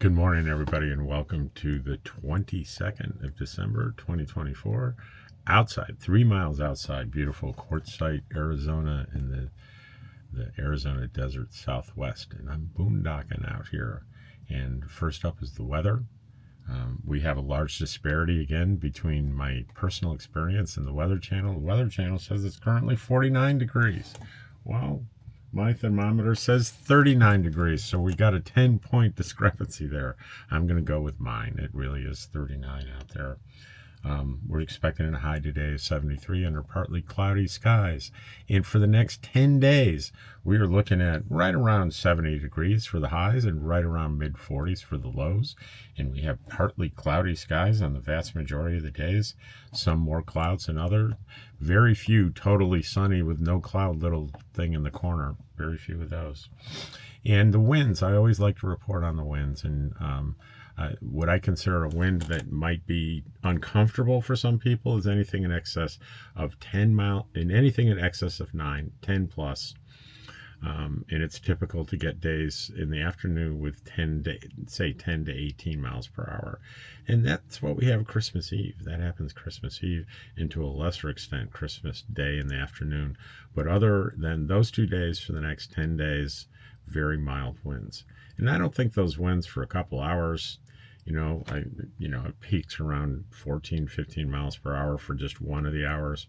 Good morning, everybody, and welcome to the 22nd of December, 2024. Outside, 3 miles outside, beautiful Quartzsite, Arizona, in the Arizona desert southwest. And I'm boondocking out here. And first up is the weather. We have a large disparity again between my personal experience and the Weather Channel. The Weather Channel says it's currently 49 degrees. Well, my thermometer says 39 degrees, so we got a 10-point discrepancy there. I'm going to go with mine. It really is 39 out there. We're expecting a high today of 73 under partly cloudy skies. And for the next 10 days, we are looking at right around 70 degrees for the highs and right around mid-40s for the lows. And we have partly cloudy skies on the vast majority of the days. Some more clouds than others. Very few totally sunny with no cloud little thing in the corner. Very few of those. And the winds, I always like to report on the winds. And what I consider a wind that might be uncomfortable for some people is anything in excess of 10 mile, and anything in excess of 10 plus. And it's typical to get days in the afternoon with 10 to 18 miles per hour. And that's what we have Christmas Eve. That happens Christmas Eve, and to a lesser extent Christmas Day in the afternoon. But other than those 2 days, for the next 10 days, very mild winds. And I don't think those winds for a couple hours, it peaks around 14, 15 miles per hour for just one of the hours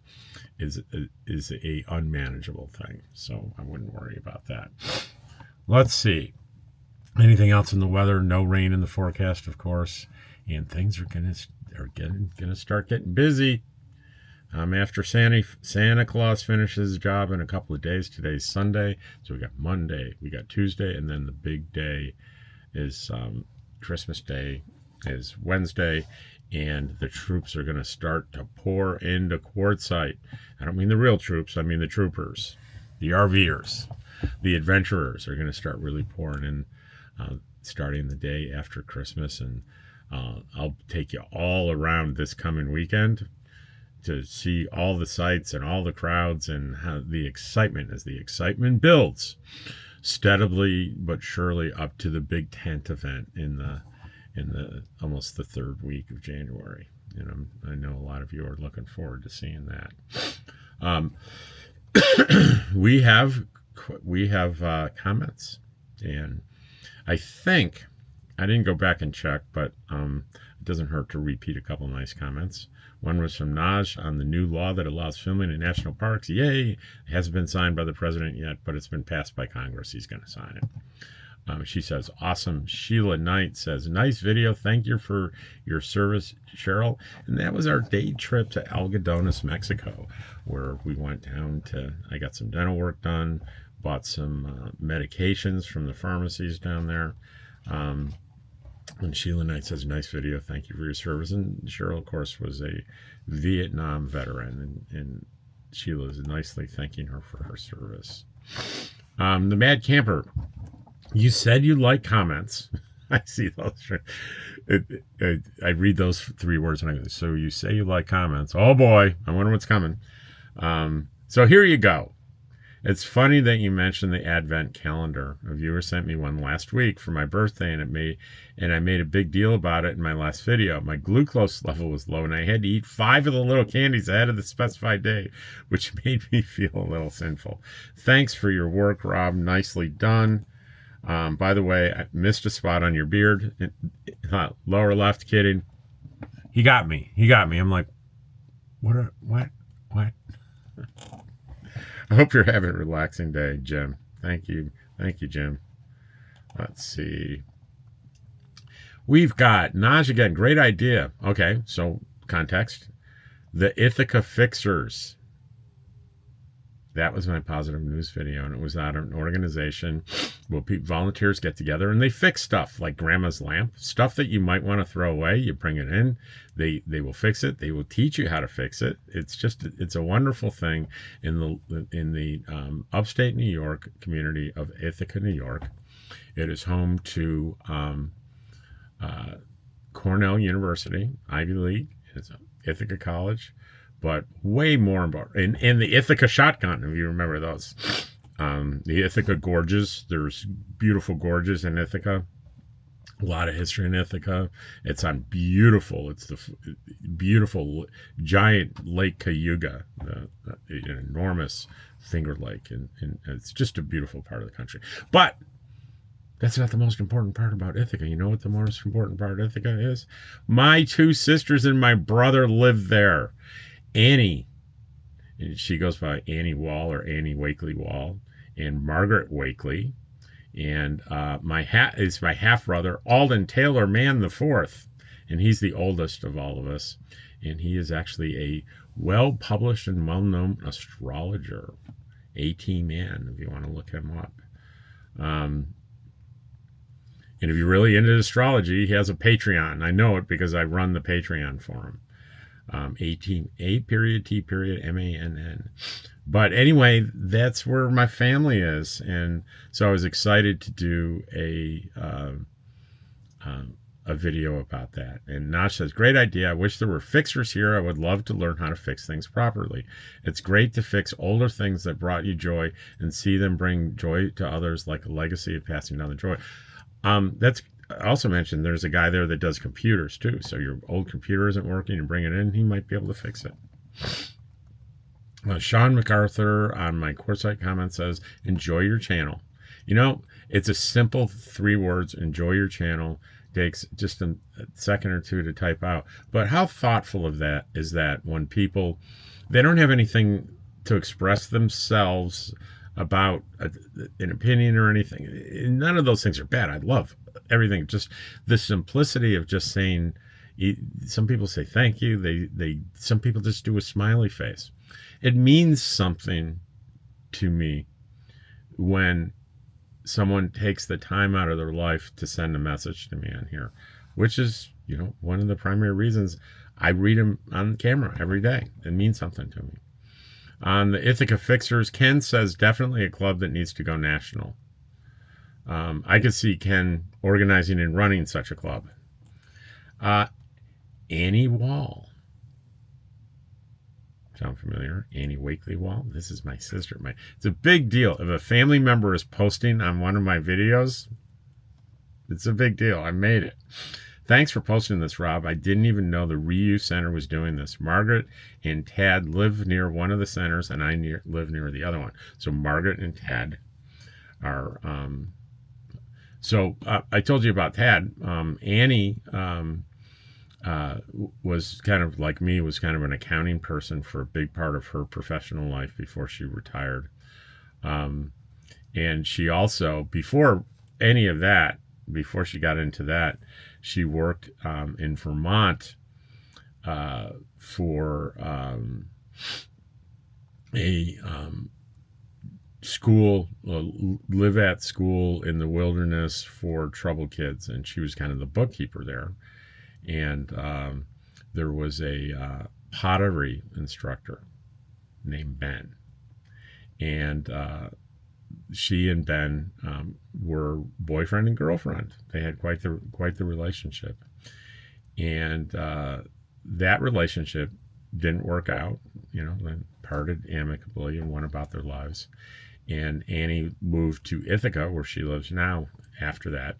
is a unmanageable thing. So I wouldn't worry about that. Let's see. Anything else in the weather? No rain in the forecast, of course. And things are gonna start getting busy. After Santa Claus finishes his job in a couple of days. Today's Sunday, so we got Monday, we got Tuesday, and then the big day is Christmas Day is Wednesday, and the troops are going to start to pour into Quartzsite. I don't mean the real troops, I mean the troopers, the RVers, the adventurers are going to start really pouring in, starting the day after Christmas. And I'll take you all around this coming weekend to see all the sights and all the crowds and how the excitement, as the excitement builds steadily but surely up to the big tent event in the almost the third week of January. And I know a lot of you are looking forward to seeing that. We have comments, and I think I didn't go back and check, but it doesn't hurt to repeat a couple nice comments. One was from Naj on the new law that allows filming in national parks. Yay! It hasn't been signed by the president yet, but it's been passed by Congress. He's going to sign it. She says, awesome. Sheila Knight says, nice video. Thank you for your service, Cheryl. And that was our day trip to Algodones, Mexico, where we went down I got some dental work done, bought some medications from the pharmacies down there. And Sheila Knight says, nice video. Thank you for your service. And Cheryl, of course, was a Vietnam veteran. And Sheila is nicely thanking her for her service. The Mad Camper. You said you like comments. I see those. I read those 3 words. And I go, so you say you like comments. Oh, boy. I wonder what's coming. So here you go. It's funny that you mentioned the Advent calendar. A viewer sent me one last week for my birthday, and I made a big deal about it in my last video. My glucose level was low, and I had to eat 5 of the little candies ahead of the specified day, which made me feel a little sinful. Thanks for your work, Rob. Nicely done. By the way, I missed a spot on your beard. Lower left, kidding. He got me. I'm like, what? I hope you're having a relaxing day, Jim. Thank you, Jim. Let's see. We've got Naj again. Great idea. Okay, so context. The Ithaca Fixers. That was my positive news video, and it was at an organization where volunteers get together and they fix stuff like grandma's lamp, stuff that you might want to throw away. You bring it in, they will fix it. They will teach you how to fix it. It's a wonderful thing in the upstate New York community of Ithaca, New York. It is home to Cornell University, Ivy League. It's Ithaca College. But way more important, and the Ithaca Shotgun, if you remember those. The Ithaca Gorges, there's beautiful gorges in Ithaca. A lot of history in Ithaca. It's on beautiful. It's the beautiful giant Lake Cayuga, an enormous Finger Lake, and it's just a beautiful part of the country. But that's not the most important part about Ithaca. You know what the most important part of Ithaca is? My two sisters and my brother live there. Annie, she goes by Annie Wall or Annie Wakely Wall, and Margaret Wakely. And my half brother, Alden Taylor Mann the Fourth, and he's the oldest of all of us. And he is actually a well-published and well-known astrologer, AT Man, if you want to look him up. And if you're really into astrology, he has a Patreon. I know it because I run the Patreon for him. A.T.MANN. But anyway, that's where my family is, and so I was excited to do a video about that. And Nash says, "Great idea. I wish there were fixers here. I would love to learn how to fix things properly. It's great to fix older things that brought you joy and see them bring joy to others, like a legacy of passing down the joy." That's I also mentioned there's a guy there that does computers too. So your old computer isn't working, and bring it in, he might be able to fix it. Sean MacArthur on my Quartzsite Comments says, "Enjoy your channel." You know, it's a simple 3 words, enjoy your channel. Takes just a second or two to type out. But how thoughtful of that is that when people, they don't have anything to express themselves about an opinion or anything. None of those things are bad. I love everything. Just the simplicity of just saying, some people say thank you. Some people just do a smiley face. It means something to me when someone takes the time out of their life to send a message to me on here, which is, one of the primary reasons I read them on camera every day. It means something to me. On the Ithaca Fixers, Ken says definitely a club that needs to go national. I could see Ken organizing and running such a club. Annie Wall. Sound familiar? Annie Wakely Wall. This is my sister. It's a big deal. If a family member is posting on one of my videos, it's a big deal. I made it. Thanks for posting this, Rob. I didn't even know the reuse center was doing this. Margaret and Tad live near one of the centers, and I live near the other one. So Margaret and Tad are... I told you about Tad. Annie... was kind of like me, was kind of an accounting person for a big part of her professional life before she retired. And she also, before any of that, before she got into that, she worked in Vermont for a school, live-at school in the wilderness for troubled kids. And she was kind of the bookkeeper there. And there was a pottery instructor named Ben. And she and Ben were boyfriend and girlfriend. They had quite the relationship. And that relationship didn't work out. They parted amicably and went about their lives. And Annie moved to Ithaca, where she lives now after that.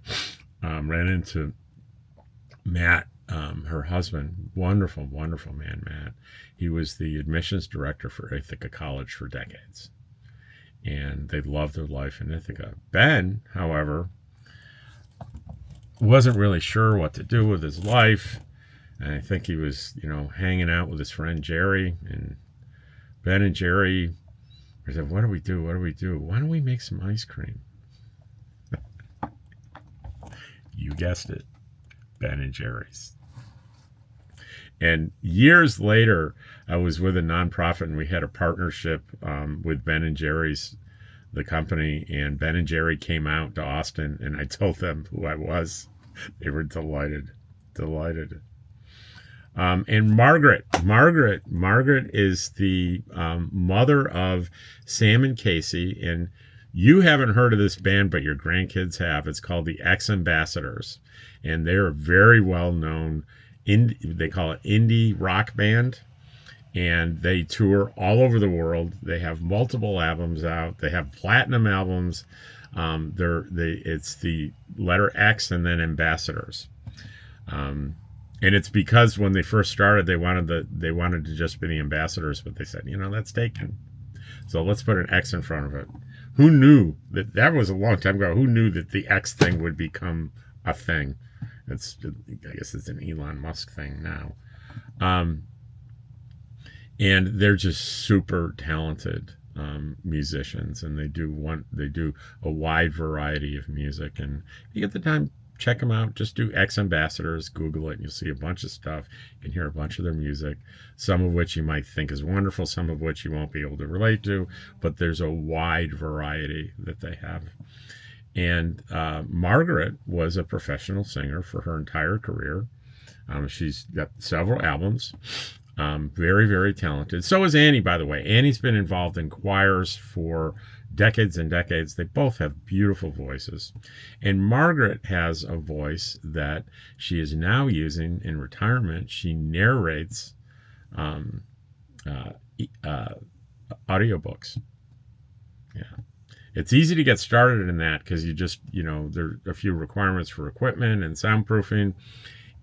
Ran into Matt, her husband, wonderful man, Matt. He was the admissions director for Ithaca College for decades. And they loved their life in Ithaca. Ben, however, wasn't really sure what to do with his life. And I think he was, hanging out with his friend Jerry. And Ben and Jerry said, what do we do? Why don't we make some ice cream? You guessed it. Ben and Jerry's. And years later, I was with a nonprofit, and we had a partnership with Ben and Jerry's, the company, and Ben and Jerry came out to Austin, and I told them who I was. They were delighted. And Margaret is the mother of Sam and Casey, and you haven't heard of this band, but your grandkids have. It's called the Ex-Ambassadors, and they're a very well-known, they call it indie rock band, and they tour all over the world. They have multiple albums out. They have platinum albums. It's the letter X and then ambassadors. And it's because when they first started, they wanted to just be the ambassadors, but they said, that's taken. So let's put an X in front of it. Who knew that was a long time ago? Who knew that the X thing would become a thing? I guess it's an Elon Musk thing now. And they're just super talented musicians, and they do a wide variety of music. And if you get the time, check them out. Just do X Ambassadors, Google it, and you'll see a bunch of stuff. You can hear a bunch of their music, some of which you might think is wonderful, some of which you won't be able to relate to, but there's a wide variety that they have. And Margaret was a professional singer for her entire career. She's got several albums. Very, very talented. So is Annie, by the way. Annie's been involved in choirs for decades and decades. They both have beautiful voices. And Margaret has a voice that she is now using in retirement. She narrates audiobooks. Yeah. It's easy to get started in that because there are a few requirements for equipment and soundproofing.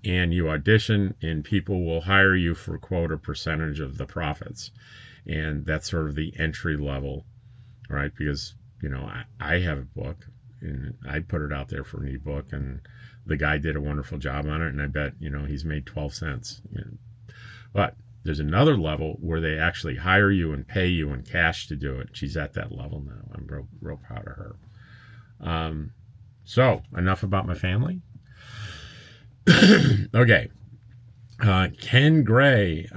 And you audition, and people will hire you for, quote, a percentage of the profits. And that's sort of the entry level, right? Because, I have a book, and I put it out there for an ebook, and the guy did a wonderful job on it, and I bet, he's made 12 cents. But there's another level where they actually hire you and pay you in cash to do it. She's at that level now. I'm real proud of her. So, enough about my family. Okay. Ken Gray,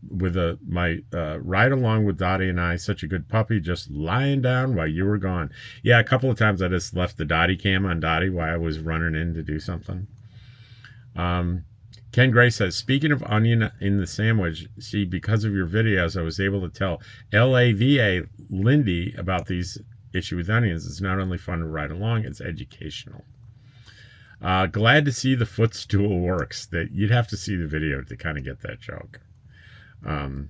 with my ride along with Dottie and I, such a good puppy, just lying down while you were gone. Yeah, a couple of times I just left the Dottie cam on Dottie while I was running in to do something. Ken Gray says, speaking of onion in the sandwich, see, because of your videos, I was able to tell LAVA Lindy about these issue with onions. It's not only fun to ride along, it's educational. Glad to see the footstool works. That you'd have to see the video to kind of get that joke. Right,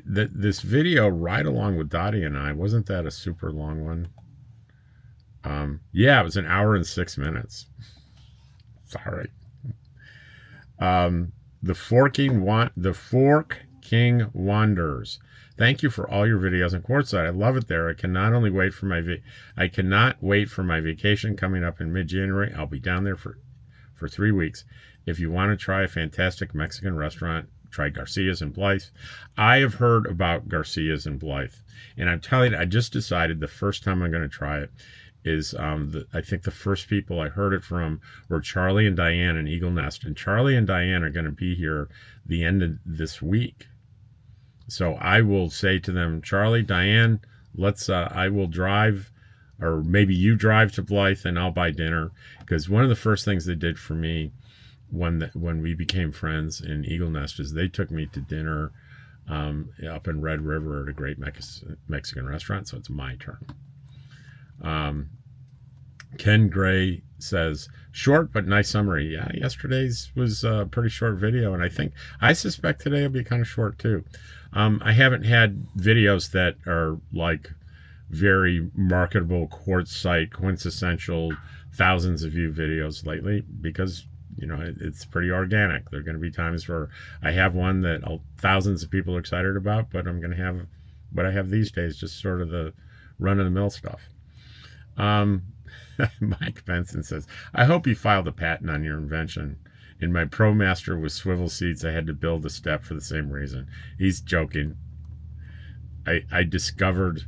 that this video Ride Along with Dottie and I, wasn't that a super long one? Yeah, it was 1 hour and 6 minutes. Sorry. The Fork King Wanders. Thank you for all your videos on Quartzsite. I love it there. I cannot wait for my vacation coming up in mid-January. I'll be down there for 3 weeks. If you want to try a fantastic Mexican restaurant, try Garcia's in Blythe. I have heard about Garcia's in Blythe, and I'm telling you, I just decided the first time I'm going to try it is I think the first people I heard it from were Charlie and Diane in Eagle Nest, and Charlie and Diane are going to be here the end of this week. So I will say to them, Charlie, Diane, I will drive, or maybe you drive to Blythe and I'll buy dinner. Because one of the first things they did for me when we became friends in Eagle Nest is they took me to dinner up in Red River at a great Mexican restaurant. So it's my turn. Ken Gray says, short but nice summary. Yeah, yesterday's was a pretty short video, and I suspect today will be kind of short too. I haven't had videos that are like very marketable Quartzsite, quintessential, thousands of view videos lately because, it's pretty organic. There are going to be times where I have one that thousands of people are excited about, but I'm going to have what I have these days, just sort of the run-of-the-mill stuff. Mike Benson says, I hope you filed a patent on your invention. In my ProMaster with swivel seats, I had to build a step for the same reason. He's joking. I discovered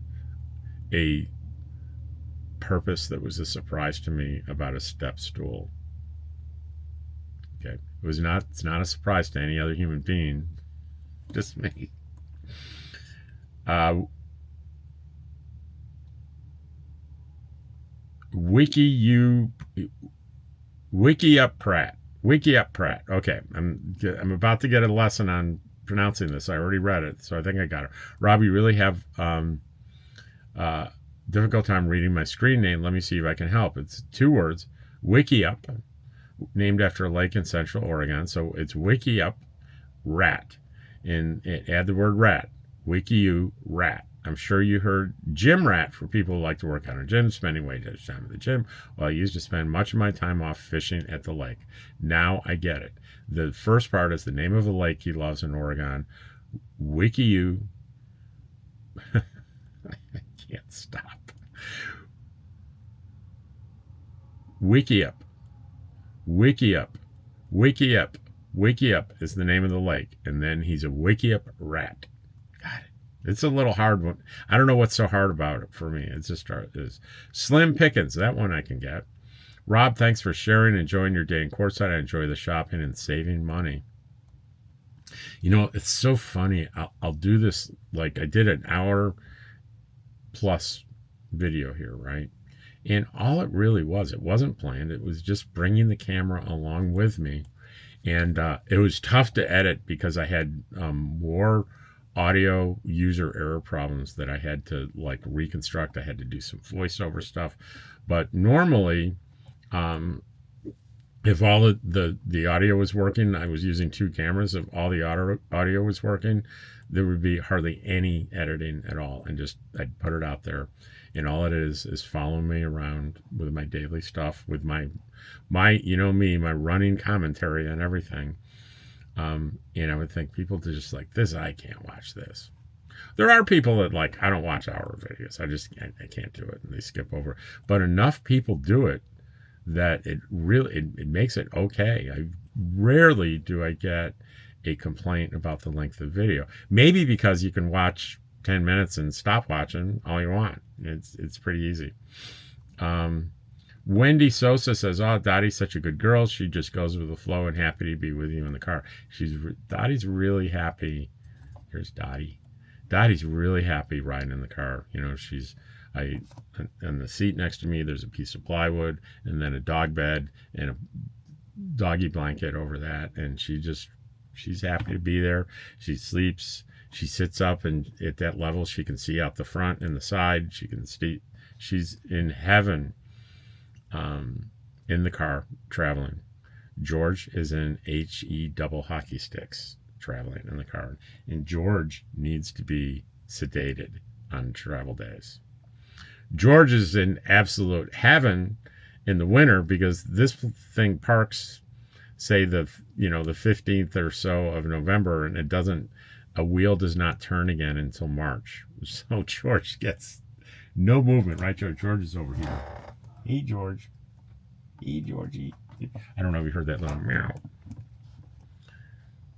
a purpose that was a surprise to me about a step stool. Okay. It's not a surprise to any other human being. Just me. Wiki Up Pratt. Okay, I'm about to get a lesson on pronouncing this. I already read it, so I think I got it. Rob, you really have difficult time reading my screen name. Let me see if I can help. It's 2 words. Wiki Up, named after a lake in Central Oregon. So it's Wiki Up Rat, and add the word rat. Wiki U Rat. I'm sure you heard gym rat for people who like to work out in a gym, spending way too much time at the gym. Well, I used to spend much of my time off fishing at the lake. Now I get it. The first part is the name of the lake he loves in Oregon. WikiU. I can't stop. WikiUp. WikiUp. WikiUp. WikiUp is the name of the lake. And then he's a WikiUp rat. Got it. It's a little hard one. I don't know what's so hard about it for me. It's just is Slim Pickens. That one I can get. Rob, thanks for sharing and enjoying your day in Quartzsite. I enjoy the shopping and saving money. You know, it's so funny. I'll do this, like I did an hour plus video here, right? And all it really was, it wasn't planned. It was just bringing the camera along with me. And it was tough to edit because I had more audio user error problems that I had to like reconstruct. I had to do some voiceover stuff. But normally, if all the audio was working, I was using 2 cameras. If all the audio was working, there would be hardly any editing at all. And just I'd put it out there. And all it is following me around with my daily stuff, with my you know me, my running commentary on everything. And I would think people just like this, I can't watch this. There are people that like, I don't watch hour videos. I can't do it. And they skip over. But enough people do it that it really, it makes it okay. I rarely do I get a complaint about the length of the video. Maybe because you can watch 10 minutes and stop watching all you want. It's pretty easy. Wendy Sosa says, "Oh, Dottie's such a good girl. She just goes with the flow and happy to be with you in the car." Dottie's really happy. Here's Dottie. Dottie's really happy riding in the car. You know, on the seat next to me, there's a piece of plywood and then a dog bed and a doggy blanket over that. And she's happy to be there. She sleeps. She sits up, and at that level, she can see out the front and the side. She can see. She's in heaven in the car traveling. George is in HE double hockey sticks traveling in the car. And George needs to be sedated on travel days. George is in absolute heaven in the winter because this thing parks, say the 15th or so of November, and a wheel does not turn again until March. So George gets no movement, right, George? George is over here. Hey, George. Hey, Georgie. I don't know if you heard that little meow.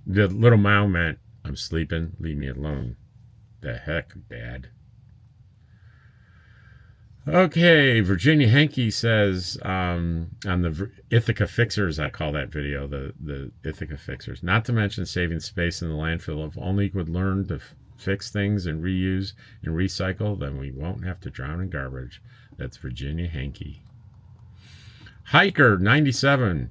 The little meow meant, I'm sleeping, leave me alone. The heck, Dad. Okay, Virginia Henke says on the Ithaca Fixers, I call that video, the Ithaca Fixers, not to mention saving space in the landfill. If only we would learn to fix things and reuse and recycle, then we won't have to drown in garbage. That's Virginia Henke. Hiker 97.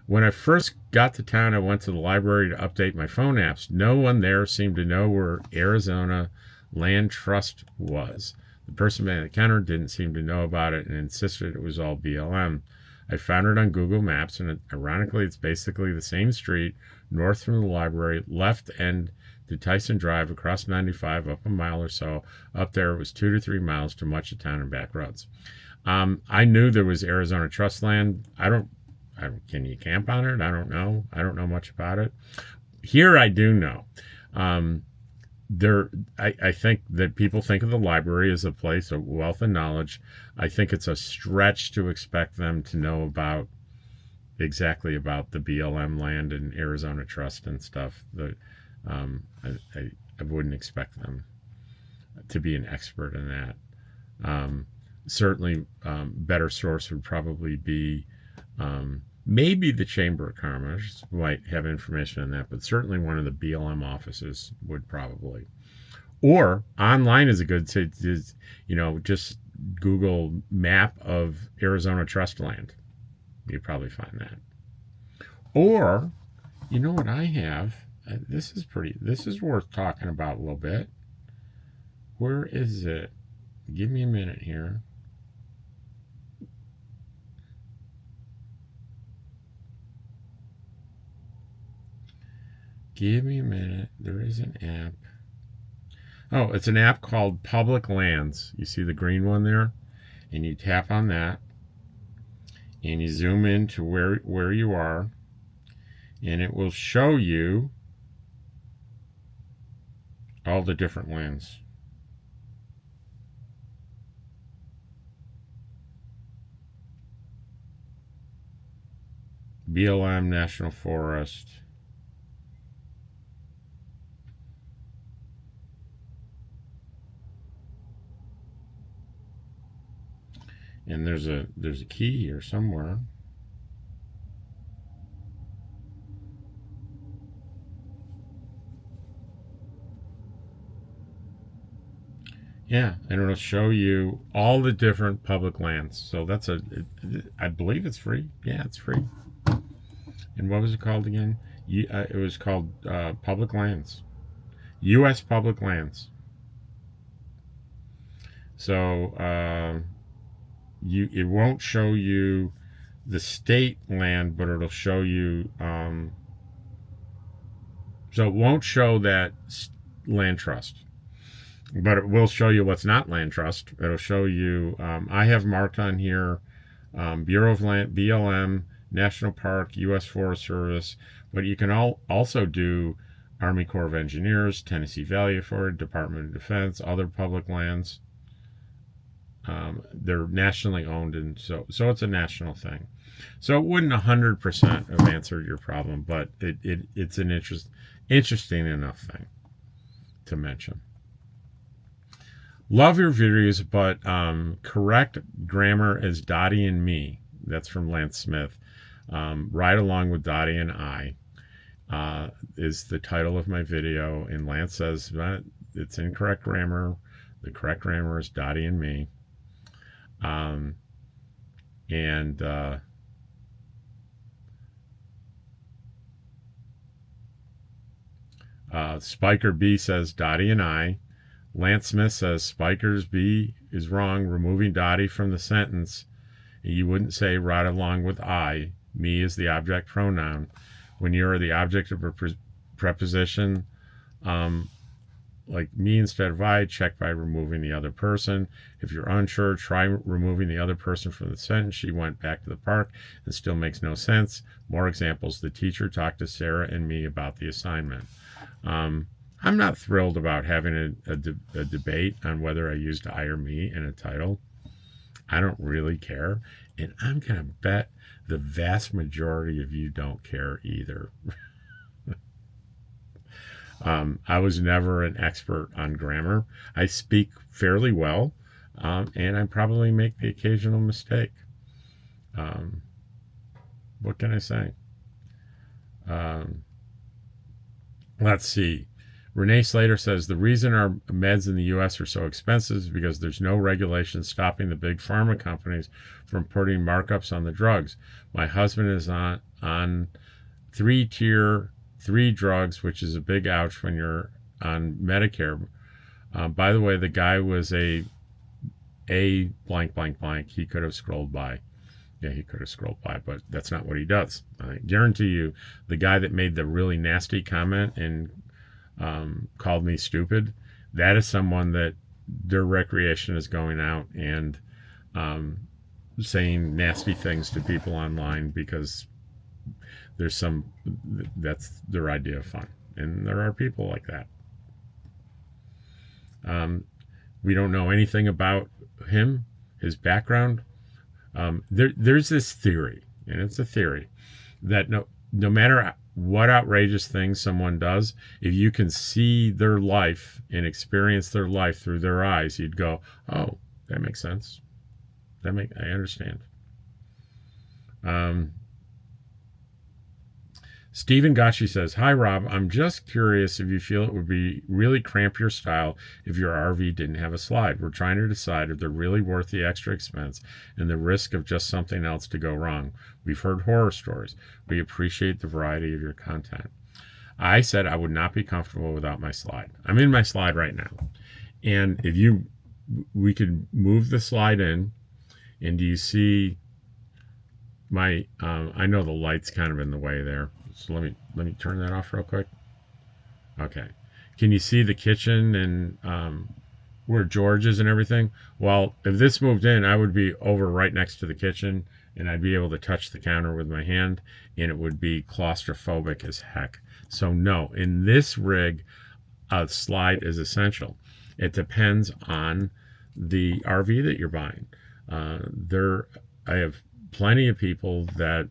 When I first got to town, I went to the library to update my phone apps. No one there seemed to know where Arizona Land Trust was. The person behind the counter didn't seem to know about it and insisted it was all BLM. I found it on Google Maps, and ironically, it's basically the same street, north from the library, left end to Tyson Drive, across 95, up a mile or so. Up there, it was 2 to 3 miles to much of town and back roads. I knew there was Arizona Trust land. Can you camp on it? I don't know. I don't know much about it. Here, I do know. I think that people think of the library as a place of wealth and knowledge. I think it's a stretch to expect them to know exactly about the BLM land and Arizona Trust and stuff. I wouldn't expect them to be an expert in that. Certainly, better source would probably be maybe the Chamber of Commerce might have information on that, but certainly one of the BLM offices would probably. Or online is a good just Google map of Arizona Trust land. You'd probably find that. Or, you know what I have? This is worth talking about a little bit. Where is it? Give me a minute here. Give me a minute. There is an app. Oh, it's an app called Public Lands. You see the green one there? And you tap on that, and you zoom in to where you are, and it will show you all the different lands. BLM National Forest. And there's a key here somewhere. Yeah, and it'll show you all the different public lands. So that's I believe it's free. Yeah, it's free. And what was it called again? It was called Public Lands. U.S. Public Lands. So it won't show you the state land, but it'll show you. So it won't show that land trust, but it will show you what's not land trust. It'll show you. I have marked on here Bureau of Land, BLM, National Park, U.S. Forest Service, but you can also do Army Corps of Engineers, Tennessee Valley Authority, Department of Defense, other public lands. They're nationally owned, and so it's a national thing. So it wouldn't 100% have answered your problem, but it's an interesting enough thing to mention. Love your videos, but correct grammar as Dottie and me. That's from Lance Smith. Ride along with Dottie and I is the title of my video, and Lance says that it's incorrect grammar. The correct grammar is Dottie and me. Spiker B says Dottie and I. Lance Smith says Spiker's B is wrong, removing Dottie from the sentence. You wouldn't say ride along with I. Me is the object pronoun. When you're the object of a preposition, like me instead of I, check by removing the other person. If you're unsure, try removing the other person from the sentence. She went back to the park and still makes no sense. More examples. The teacher talked to Sarah and me about the assignment. I'm not thrilled about having a debate on whether I used I or me in a title. I don't really care. And I'm going to bet the vast majority of you don't care either. I was never an expert on grammar. I speak fairly well, and I probably make the occasional mistake. What can I say? Let's see. Renee Slater says the reason our meds in the U.S. are so expensive is because there's no regulation stopping the big pharma companies from putting markups on the drugs. My husband is on 3-tier 3 drugs, which is a big ouch when you're on Medicare. By the way, the guy was a blank blank blank. He could have scrolled by. Yeah, he could have scrolled by, but that's not what he does. I guarantee you, the guy that made the really nasty comment and called me stupid, that is someone that their recreation is going out and saying nasty things to people online because that's their idea of fun. And there are people like that. We don't know anything about him, his background. There's this theory, and it's a theory, that no matter what outrageous things someone does, if you can see their life and experience their life through their eyes, you'd go, oh, that makes sense. I understand. Stephen Gachi says, hi, Rob. I'm just curious if you feel it would be really cramp your style if your RV didn't have a slide. We're trying to decide if they're really worth the extra expense and the risk of just something else to go wrong. We've heard horror stories. We appreciate the variety of your content. I said I would not be comfortable without my slide. I'm in my slide right now. And we could move the slide in, and do you see my, I know the light's kind of in the way there. So let me turn that off real quick. Okay. can you see the kitchen and where George is and everything? Well, if this moved in, I would be over right next to the kitchen, and I'd be able to touch the counter with my hand, and it would be claustrophobic as heck. So no, in this rig, a slide is essential. It depends on the RV that you're buying. I have plenty of people that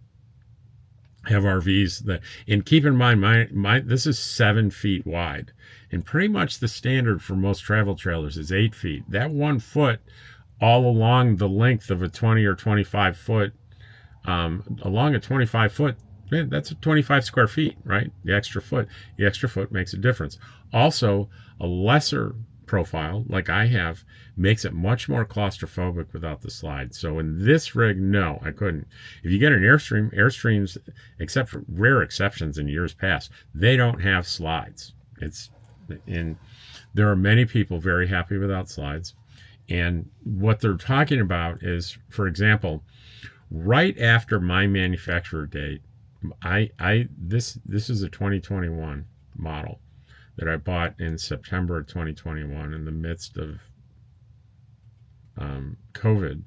have RVs that, and keep in mind, my this is 7 feet wide, and pretty much the standard for most travel trailers is 8 feet. That 1 foot all along the length of a 20 or 25 foot, along a 25 foot, man, that's a 25 square feet, right? The extra foot makes a difference. Also, a lesser profile like I have makes it much more claustrophobic without the slide. So in this rig, no, I couldn't. If you get an Airstreams, except for rare exceptions in years past, they don't have slides. There are many people very happy without slides. And what they're talking about is, for example, right after my manufacturer date, this is a 2021 model that I bought in September of 2021 in the midst of COVID.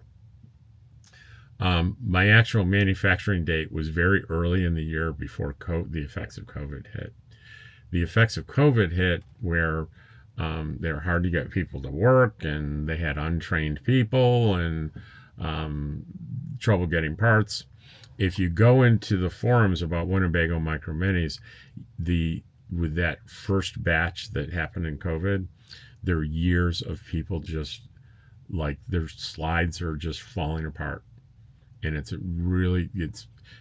My actual manufacturing date was very early in the year before the effects of COVID hit. The effects of COVID hit where they were hard to get people to work, and they had untrained people and trouble getting parts. If you go into the forums about Winnebago Micro Minis, with that first batch that happened in COVID, there are years of people just like their slides are just falling apart, and it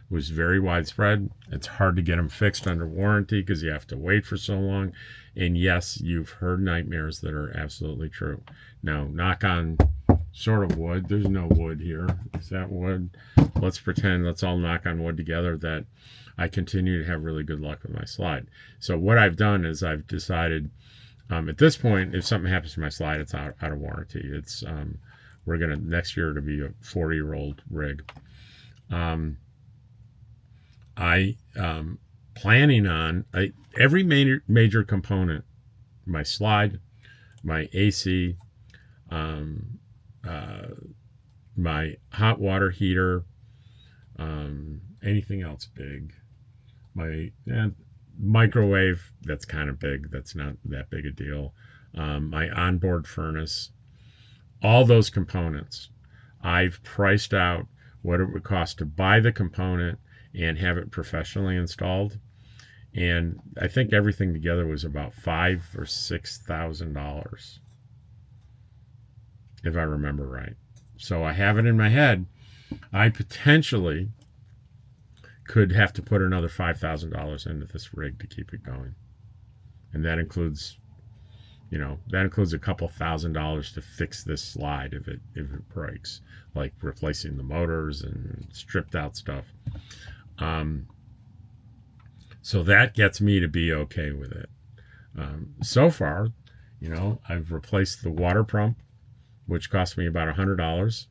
was very widespread. It's hard to get them fixed under warranty because you have to wait for so long. And yes, you've heard nightmares that are absolutely true. Now, knock on sort of wood. There's no wood here. Is that wood? Let's all knock on wood together that I continue to have really good luck with my slide. So what I've done is I've decided at this point, if something happens to my slide, it's out of warranty. It's we're gonna next year to be a 40-year-old rig. Planning on every major component, my slide, my AC, my hot water heater, anything else big, my microwave, that's kind of big, that's not that big a deal, my onboard furnace, all those components, I've priced out what it would cost to buy the component and have it professionally installed. And I think everything together was about $5,000 or $6,000, if I remember right. So I have it in my head. I potentially could have to put another $5,000 into this rig to keep it going. And that includes, a couple $1,000s to fix this slide if it breaks, like replacing the motors and stripped out stuff. So that gets me to be okay with it. So far, I've replaced the water pump, which cost me about $100.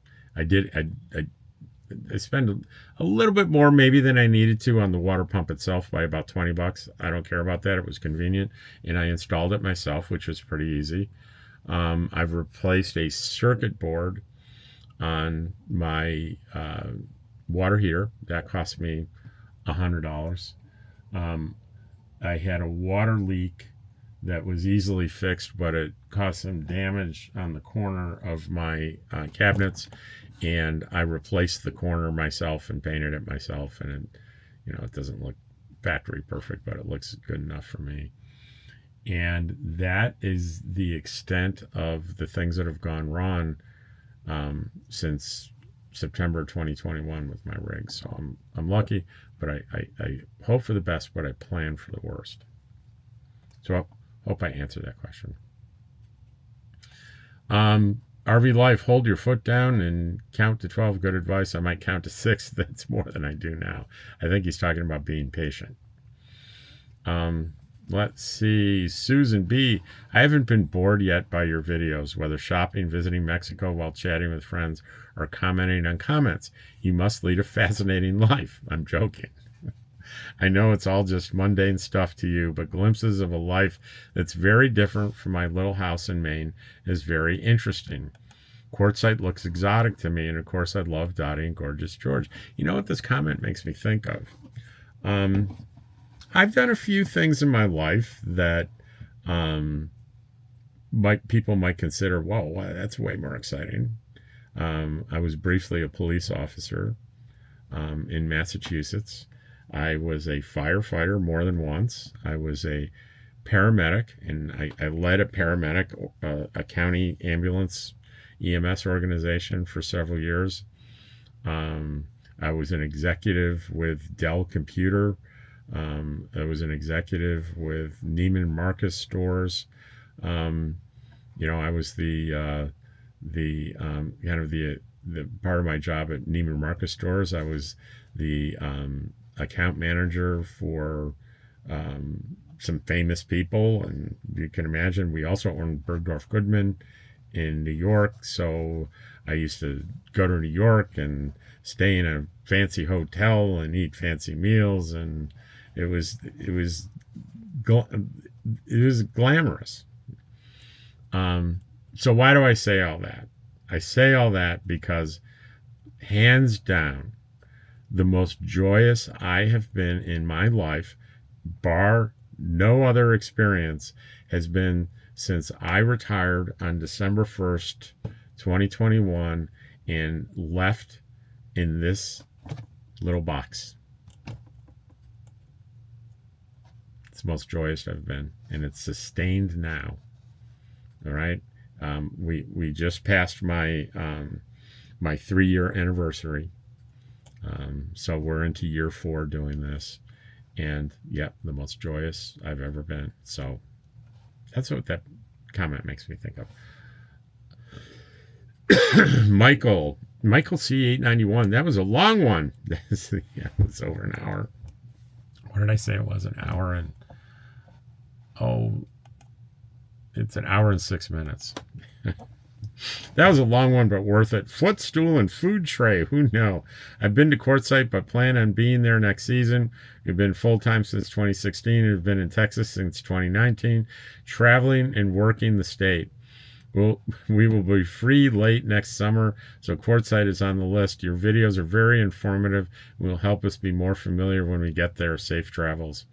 I spend a little bit more maybe than I needed to on the water pump itself by about $20. I don't care about that. It was convenient, and I installed it myself, which was pretty easy. I've replaced a circuit board on my water heater. That cost me $100. I had a water leak that was easily fixed, but it caused some damage on the corner of my cabinets, and I replaced the corner myself and painted it myself, and it doesn't look factory perfect, but it looks good enough for me. And that is the extent of the things that have gone wrong since September 2021 with my rig. So I'm lucky, but I hope for the best, but I plan for the worst. So I hope I answered that question. RV life, hold your foot down and count to 12. Good advice. I might count to 6. That's more than I do now. I think he's talking about being patient. Let's see. Susan B. I haven't been bored yet by your videos, whether shopping, visiting Mexico while chatting with friends, or commenting on comments. You must lead a fascinating life. I'm joking. I know it's all just mundane stuff to you, but glimpses of a life that's very different from my little house in Maine is very interesting. Quartzsite looks exotic to me, and of course I love Dottie and gorgeous George. You know what this comment makes me think of? I've done a few things in my life that people might consider, whoa, that's way more exciting. I was briefly a police officer in Massachusetts. I was a firefighter more than once. I was a paramedic, and I led a paramedic, a county ambulance EMS organization for several years. I was an executive with Dell Computer. I was an executive with Neiman Marcus stores. I was the part of my job at Neiman Marcus stores. I was the account manager for some famous people, and you can imagine we also owned Bergdorf Goodman in New York. So I used to go to New York and stay in a fancy hotel and eat fancy meals, and it was glamorous. So why do I say all that? I say all that because, hands down, the most joyous I have been in my life, bar no other experience, has been since I retired on December 1st, 2021, and left in this little box. It's the most joyous I've been, and it's sustained now. All right. We just passed my 3-year anniversary. So we're into year 4 doing this, and the most joyous I've ever been. So that's what that comment makes me think of. Michael C891. That was a long one. It was over an hour. What did I say it was? An hour and it's an hour and 6 minutes. That was a long one, but worth it. Footstool and food tray. Who knew? I've been to Quartzsite, but plan on being there next season. We've been full-time since 2016 and have been in Texas since 2019, traveling and working the state. We will be free late next summer, so Quartzsite is on the list. Your videos are very informative and will help us be more familiar when we get there. Safe travels.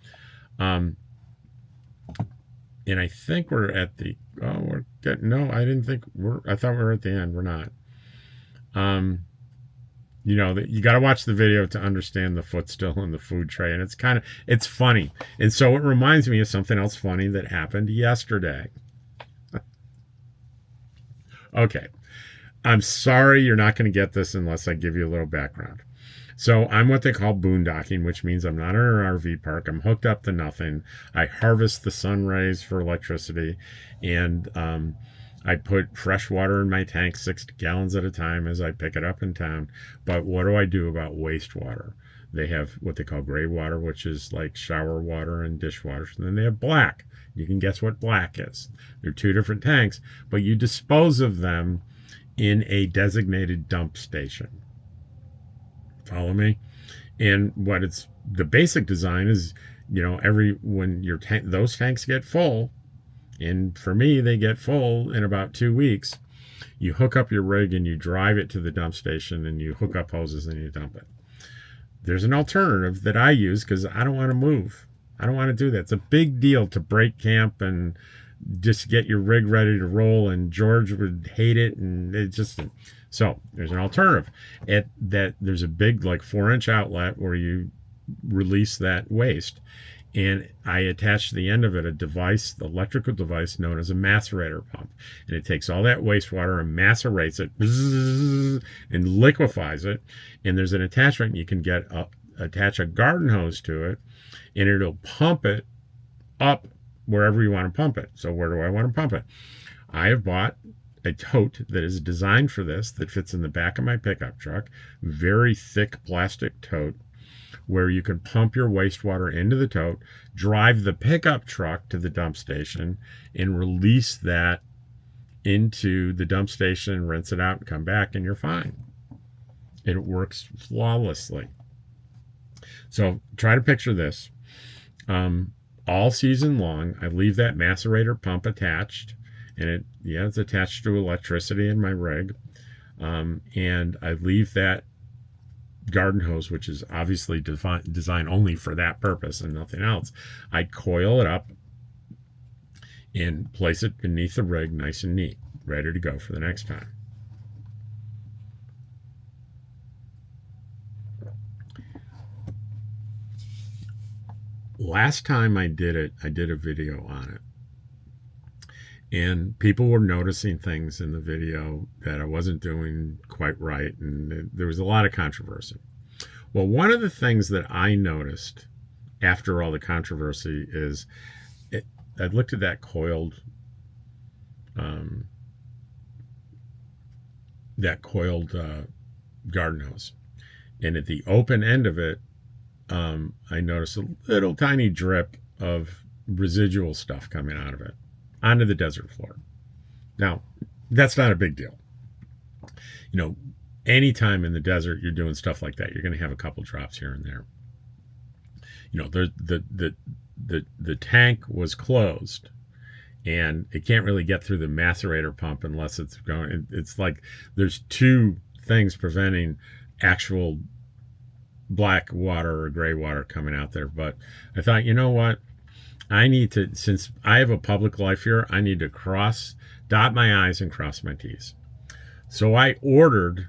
And I think we're at the, I thought we were at the end. We're not. You got to watch the video to understand the footstool and the food tray. And it's funny. And so it reminds me of something else funny that happened yesterday. Okay. I'm sorry you're not going to get this unless I give you a little background. So I'm what they call boondocking, which means I'm not in an RV park. I'm hooked up to nothing. I harvest the sun rays for electricity, and I put fresh water in my tank, 6 gallons at a time as I pick it up in town. But what do I do about wastewater? They have what they call gray water, which is like shower water and dishwater. And then they have black. You can guess what black is. They're 2 different tanks, but you dispose of them in a designated dump station. Follow me? And the basic design is, when those tanks get full, and for me, they get full in about 2 weeks, you hook up your rig and you drive it to the dump station and you hook up hoses and you dump it. There's an alternative that I use because I don't want to move. I don't want to do that. It's a big deal to break camp and just get your rig ready to roll, and George would hate it, and it just... So there's an alternative. There's a big 4-inch outlet where you release that waste, and I attach to the end of it the electrical device known as a macerator pump, and it takes all that wastewater and macerates it and liquefies it. And there's an attachment you can attach a garden hose to it, and it'll pump it up wherever you want to pump it. So where do I want to pump it? I have bought a tote that is designed for this, that fits in the back of my pickup truck. Very thick plastic tote where you can pump your wastewater into the tote, drive the pickup truck to the dump station, and release that into the dump station, rinse it out, and come back, and you're fine. And it works flawlessly. So try to picture this. All season long, I leave that macerator pump attached, and it's attached to electricity in my rig. And I leave that garden hose, which is obviously designed only for that purpose and nothing else. I coil it up and place it beneath the rig, nice and neat, ready to go for the next time. Last time I did it, I did a video on it. And people were noticing things in the video that I wasn't doing quite right. And there was a lot of controversy. Well, one of the things that I noticed after all the controversy is I looked at that coiled garden hose. And at the open end of it, I noticed a little tiny drip of residual stuff coming out of it onto the desert floor. Now, that's not a big deal. You know, anytime in the desert you're doing stuff like that, you're going to have a couple drops here and there. You know, the tank was closed, and it can't really get through the macerator pump unless it's going. It's like there's two things preventing actual black water or gray water coming out there. But I thought, you know what? I need to, since I have a public life here, I need to dot my I's and cross my T's. So I ordered,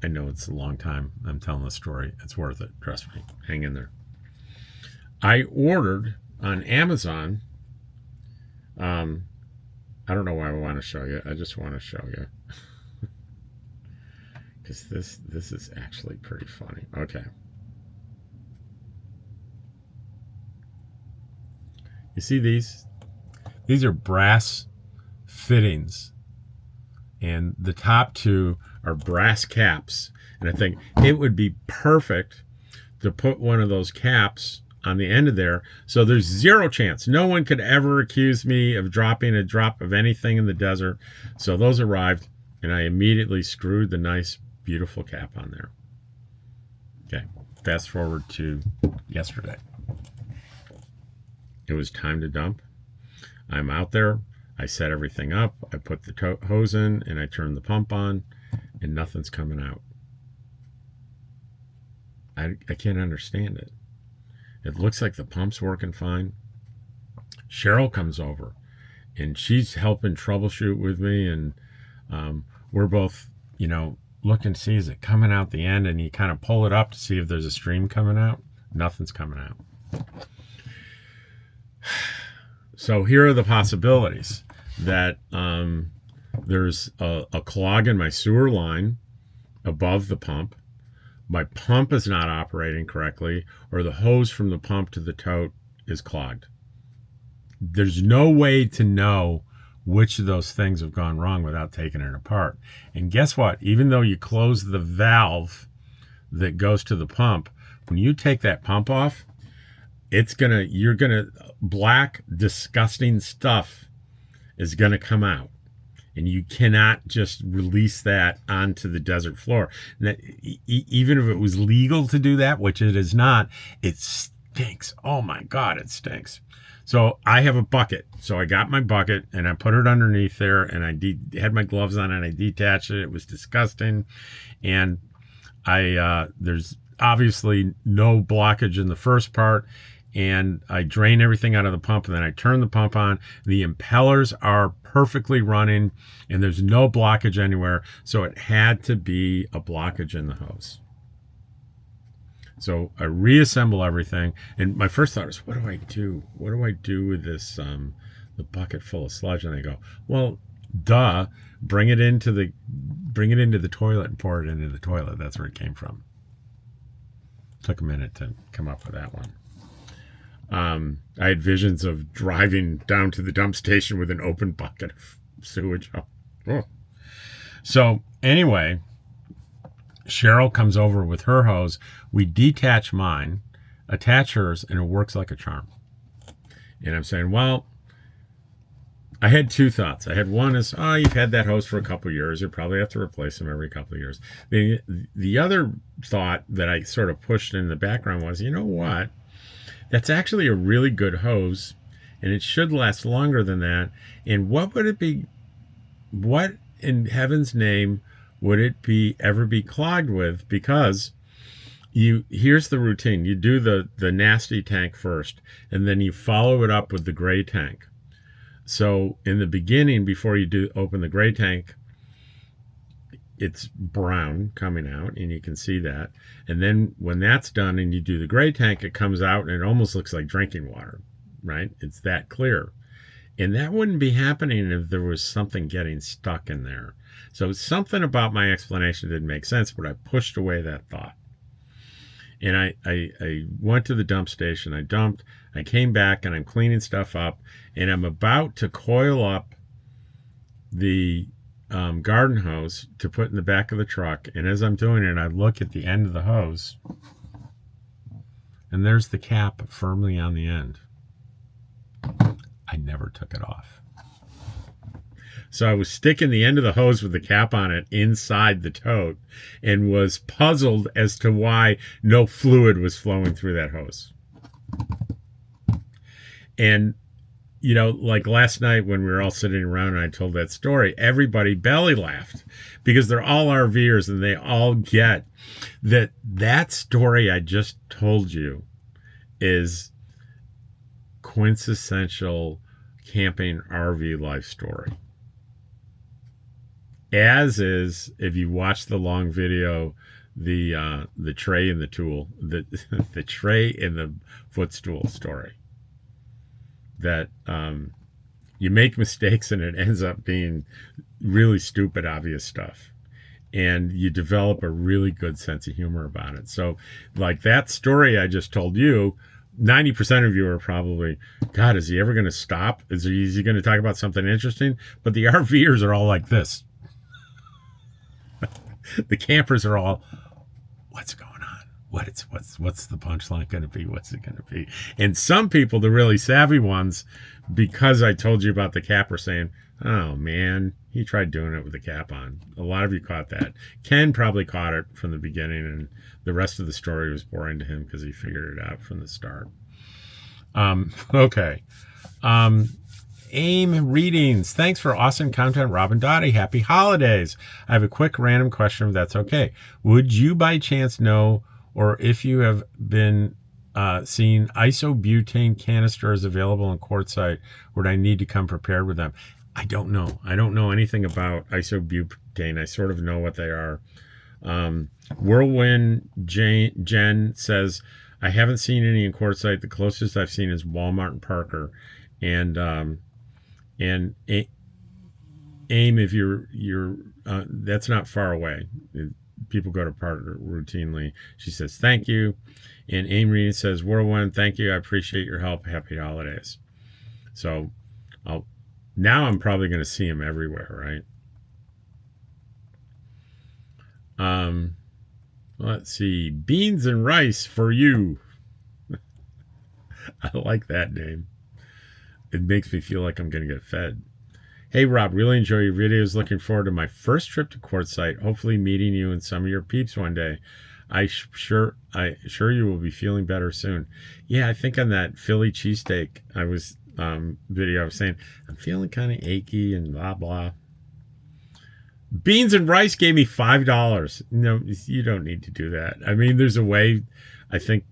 I know it's a long time I'm telling the story. It's worth it. Trust me. Hang in there. I ordered on Amazon. I don't know why I want to show you. I just want to show you. Because this is actually pretty funny. Okay. You see these? These are brass fittings. And the top two are brass caps. And I think it would be perfect to put one of those caps on the end of there. So there's zero chance. No one could ever accuse me of dropping a drop of anything in the desert. So those arrived, and I immediately screwed the nice, beautiful cap on there. Okay, fast forward to yesterday. It was time to dump. I'm out there. I set everything up. I put the hose in, and I turned the pump on, and nothing's coming out. I can't understand it. It looks like the pump's working fine. Cheryl comes over, and she's helping troubleshoot with me, and we're both, you know, looking to see, is it coming out the end, and you kind of pull it up to see if there's a stream coming out. Nothing's coming out. So here are the possibilities that there's a clog in my sewer line above the pump. My pump is not operating correctly, or the hose from the pump to the tote is clogged. There's no way to know which of those things have gone wrong without taking it apart. And guess what? Even though you close the valve that goes to the pump, when you take that pump off, black, disgusting stuff is gonna come out. And you cannot just release that onto the desert floor. Even if it was legal to do that, which it is not, it stinks. Oh my God, it stinks. So I have a bucket. So I got my bucket and I put it underneath there, and I had my gloves on and I detached it. It was disgusting. And there's obviously no blockage in the first part. And I drain everything out of the pump, and then I turn the pump on. The impellers are perfectly running, and there's no blockage anywhere. So it had to be a blockage in the hose. So I reassemble everything, and my first thought is, what do I do? What do I do with this, the bucket full of sludge? And I go, well, duh, bring it into the toilet and pour it into the toilet. That's where it came from. Took a minute to come up with that one. I had visions of driving down to the dump station with an open bucket of sewage. Oh. So anyway, Cheryl comes over with her hose. We detach mine, attach hers, and it works like a charm. And I'm saying, well, I had two thoughts. I had one is, oh, you've had that hose for a couple of years. You probably have to replace them every couple of years. The other thought that I sort of pushed in the background was, you know what? That's actually a really good hose, and it should last longer than that. And what would it be? What in heaven's name would it be ever be clogged with? Because here's the routine. You do the nasty tank first, and then you follow it up with the gray tank. So in the beginning, before you do open the gray tank, it's brown coming out, and you can see that. And then when that's done and you do the gray tank, it comes out and it almost looks like drinking water, right? It's that clear. And that wouldn't be happening if there was something getting stuck in there. So something about my explanation didn't make sense, but I pushed away that thought. And I went to the dump station. I dumped. I came back and I'm cleaning stuff up. And I'm about to coil up the garden hose to put in the back of the truck. And as I'm doing it, I look at the end of the hose. And there's the cap firmly on the end. I never took it off. So I was sticking the end of the hose with the cap on it inside the tote and was puzzled as to why no fluid was flowing through that hose. And, you know, like last night when we were all sitting around and I told that story, everybody belly laughed because they're all RVers and they all get that story I just told you is quintessential camping RV life story. As is, if you watch the long video, the tray and the tool, the tray and the footstool story. That you make mistakes and it ends up being really stupid, obvious stuff. And you develop a really good sense of humor about it. So, like that story I just told you, 90% of you are probably, God, is he ever going to stop? Is he going to talk about something interesting? But the RVers are all like this. The campers are all, what's going on? What's the punchline going to be? What's it going to be? And some people, the really savvy ones, because I told you about the cap, are saying, oh man, he tried doing it with the cap on. A lot of you caught that. Ken probably caught it from the beginning, and the rest of the story was boring to him because he figured it out from the start. Okay. AIM readings. Thanks for awesome content, Robin Dottie. Happy holidays. I have a quick random question if that's okay. Would you by chance know, or if you have been seeing isobutane canisters available in Quartzsite, would I need to come prepared with them? I don't know. I don't know anything about isobutane. I sort of know what they are. Whirlwind Jen says, I haven't seen any in Quartzsite. The closest I've seen is Walmart and Parker. And AIM, if you're that's not far away. People go to Parker routinely. She says, thank you. And AIM Reading says, Whirlwind, thank you. I appreciate your help. Happy holidays. So now I'm probably going to see him everywhere, right? Let's see. Beans and rice for you. I like that name. It makes me feel like I'm going to get fed. Hey, Rob, really enjoy your videos. Looking forward to my first trip to Quartzsite. Hopefully meeting you and some of your peeps one day. I sure you will be feeling better soon. Yeah, I think on that Philly cheesesteak video, I was saying, I'm feeling kind of achy and blah, blah. Beans and rice gave me $5. No, you don't need to do that. I mean, there's a way, I think,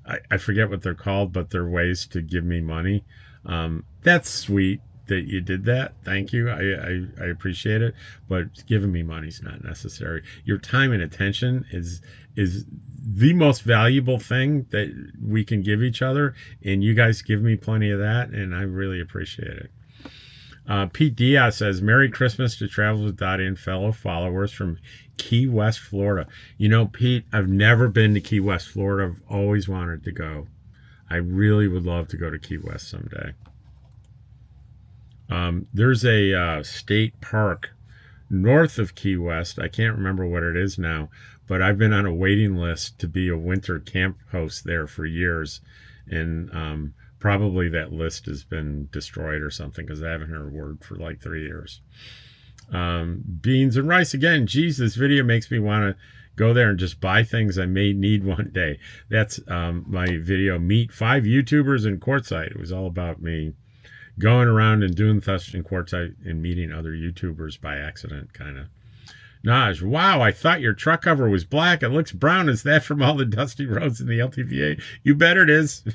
I forget what they're called, but there are ways to give me money. That's sweet that you did that. Thank you. I appreciate it. But giving me money is not necessary. Your time and attention is the most valuable thing that we can give each other. And you guys give me plenty of that. And I really appreciate it. Pete Diaz says, Merry Christmas to Travel with Dottie and fellow followers from Key West, Florida. You know, Pete, I've never been to Key West, Florida. I've always wanted to go. I really would love to go to Key West someday. There's a state park north of Key West. I can't remember what it is now, but I've been on a waiting list to be a winter camp host there for years. And Probably that list has been destroyed or something because I haven't heard a word for like 3 years. Beans and rice again. Geez, this video makes me want to go there and just buy things I may need one day. That's my video, Meet 5 YouTubers in Quartzsite. It was all about me going around and doing theft in Quartzsite and meeting other YouTubers by accident, kind of. Naj, wow, I thought your truck cover was black. It looks brown. Is that from all the dusty roads in the LTVA? You bet it is.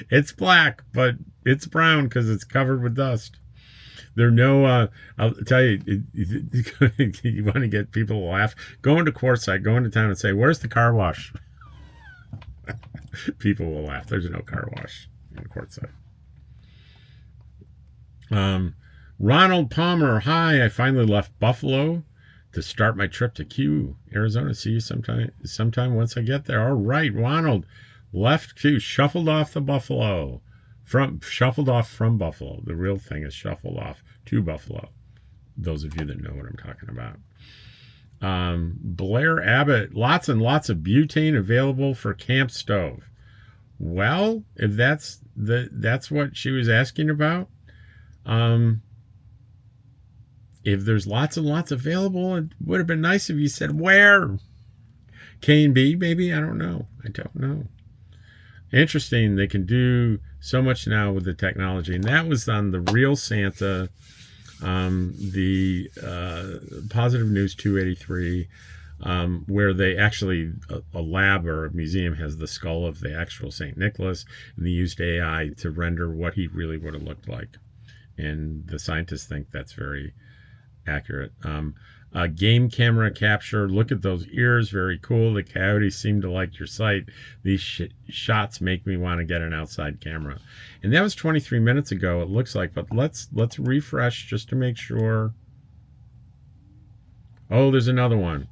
It's black, but it's brown because it's covered with dust. There are no, I'll tell you, you want to get people to laugh, go into Quartzsite, go into town and say, where's the car wash? People will laugh. There's no car wash in Quartzsite. Ronald Palmer, hi, I finally left Buffalo to start my trip to Q, Arizona. See you sometime once I get there. All right, Ronald, left Q, shuffled off from Buffalo. The real thing is shuffled off to Buffalo. Those of you that know what I'm talking about. Blair Abbott, lots and lots of butane available for camp stove. Well, if that's what she was asking about. If there's lots and lots available, it would have been nice if you said where. K&B, maybe? I don't know. Interesting. They can do so much now with the technology. And that was on the Real Santa, the Positive News 283, where they actually, a lab or a museum has the skull of the actual St. Nicholas, and they used AI to render what he really would have looked like. And the scientists think that's very accurate. Game camera capture. Look at those ears. Very cool. The coyotes seem to like your site. These shots make me want to get an outside camera. And that was 23 minutes ago, it looks like. But let's refresh just to make sure. Oh, there's another one.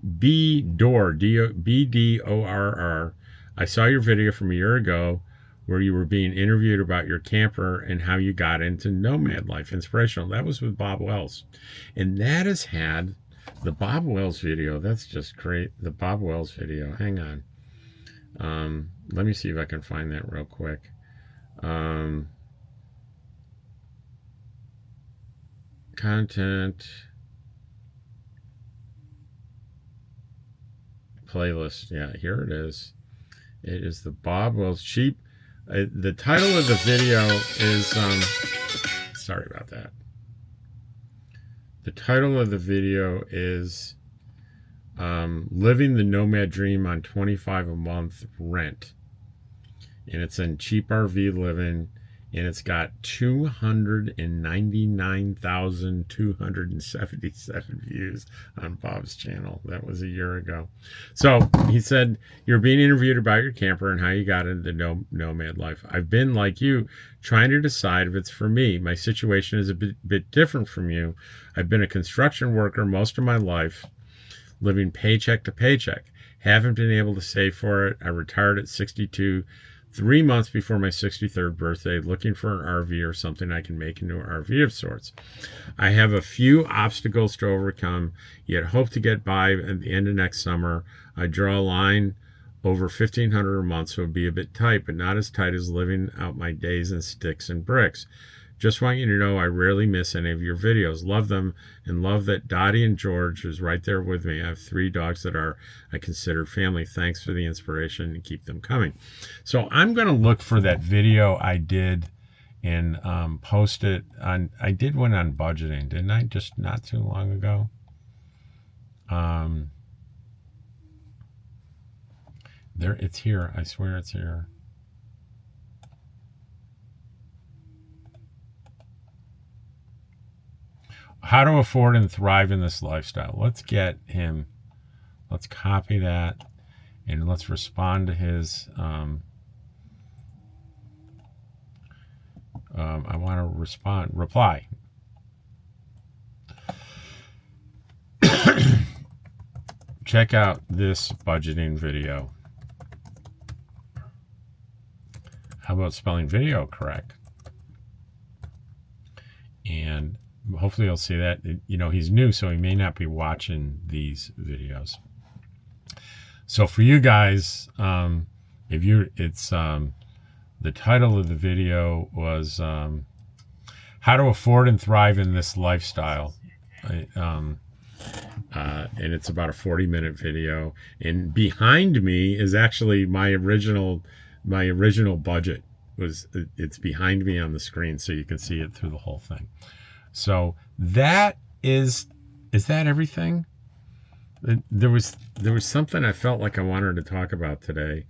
Bdorr, BDORR. I saw your video from a year ago where you were being interviewed about your camper and how you got into nomad life. Inspirational. That was with Bob Wells. And that has had the Bob Wells video. That's just great. The Bob Wells video. Hang on. Let me see if I can find that real quick. Content. Playlist. Yeah, here it is. It is the Bob Wells cheap. The title of the video is, sorry about that. The title of the video is Living the Nomad Dream on $25 a month rent. And it's in cheap RV living. And it's got 299,277 views on Bob's channel. That was a year ago. So he said, you're being interviewed about your camper and how you got into nomad life. I've been, like you, trying to decide if it's for me. My situation is a bit different from you. I've been a construction worker most of my life, living paycheck to paycheck. Haven't been able to save for it. I retired at 62. 3 months before my 63rd birthday, looking for an RV or something I can make into an RV of sorts. I have a few obstacles to overcome, yet hope to get by at the end of next summer. I draw a line over $1,500 a month, so it would be a bit tight, but not as tight as living out my days in sticks and bricks. Just want you to know I rarely miss any of your videos. Love them, and love that Dottie and George is right there with me. I have 3 dogs that I consider family. Thanks for the inspiration and keep them coming. So I'm going to look for that video I did and post it on. I did one on budgeting, didn't I? Just not too long ago. There, it's here. I swear it's here. How to afford and thrive in this lifestyle. Let's get him. Let's copy that and let's respond to his. I want to reply. Check out this budgeting video. How about spelling video correct? And hopefully you'll see that. You know, he's new, so he may not be watching these videos. So for you guys, if you're, it's The title of the video was How to Afford and Thrive in This Lifestyle. And it's about a 40-minute video. And behind me is actually my original budget. It's behind me on the screen, so you can see it through the whole thing. So that is that everything? There was something I felt like I wanted to talk about today.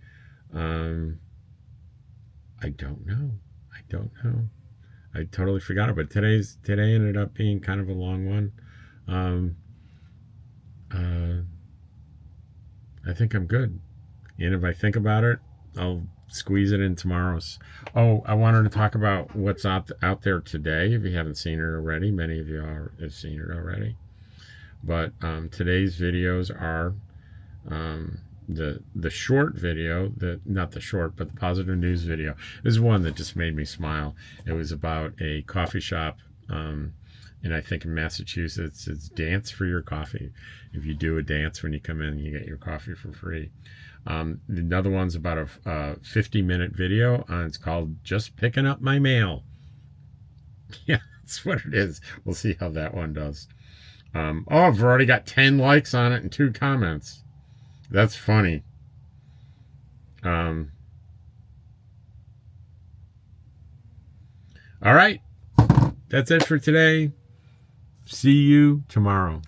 I don't know. I totally forgot about it. Today ended up being kind of a long one. I think I'm good. And if I think about it, I'll squeeze it in tomorrow's. Oh, I wanted to talk about what's out there today. If you haven't seen it already, many of you have seen it already. But today's videos are the short video, not the short, but the positive news video. Is one that just made me smile. It was about a coffee shop, and I think in Massachusetts, it's dance for your coffee. If you do a dance when you come in, you get your coffee for free. Another one's about a 50-minute video. It's called Just Picking Up My Mail. Yeah, that's what it is. We'll see how that one does. I've already got 10 likes on it and 2 comments. That's funny. All right. That's it for today. See you tomorrow.